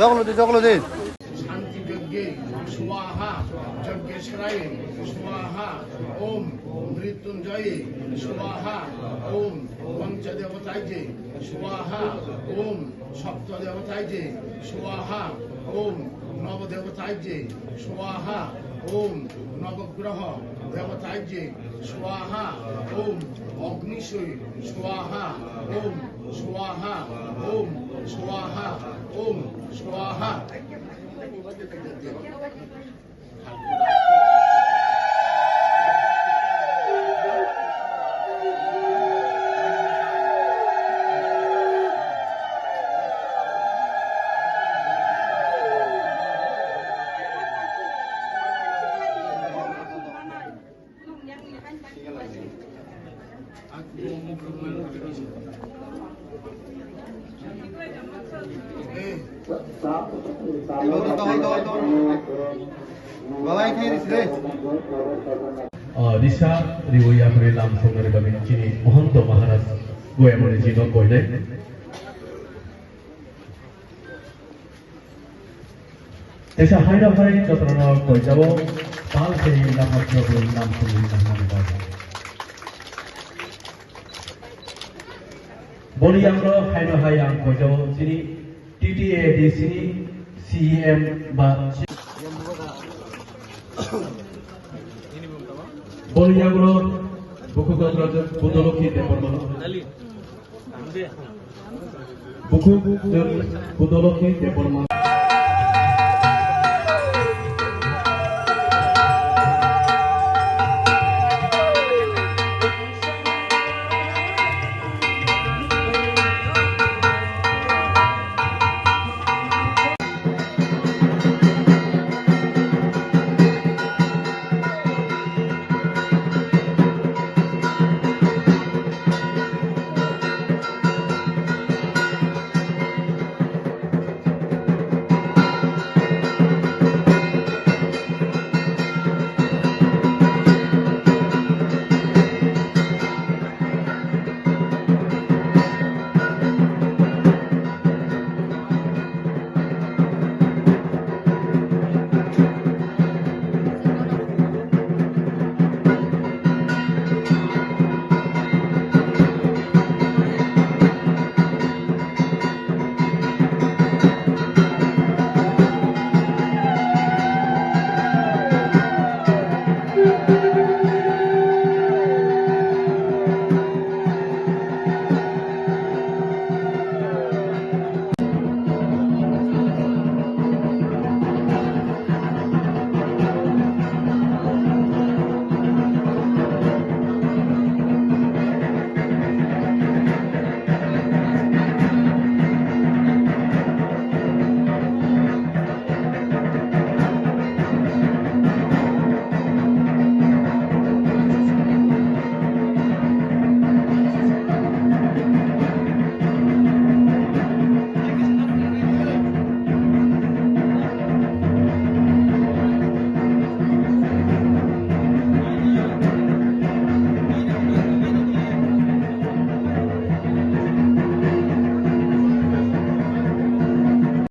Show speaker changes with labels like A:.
A: জগলজি
B: শান্তি যজ্ঞে স্বাহা যজ্ঞেশ্বরায় স্বাহা ওম মৃত্যুঞ্জয়ে স্বাহা ওম পঞ্চদেবতায় যে স্বাহা ওম সপ্তদেবতায় যে স্বাহা ওম নবদেবতায় যে স্বাহা ওম নবগ্রহ দেবতায় যে স্বাহা ওম অগ্নিশয় স্বাহা ওম স্বাহা ওম স্বাহা ওম স্বাহা
C: Disa riwaya langsung dari kami sini mohon to Maharaj gue mau jino koi deh. Desa haida hari jotono koi jabo pal se nama jodoh langsung dari nama kita. Boli yang lo haida hari yang koi jabo sini TTA di sini CM ba বলিয়াগুলো বুকুগন্দ্র বুদলক্ষী Debbarman Buku বুদলক্ষী Debbarman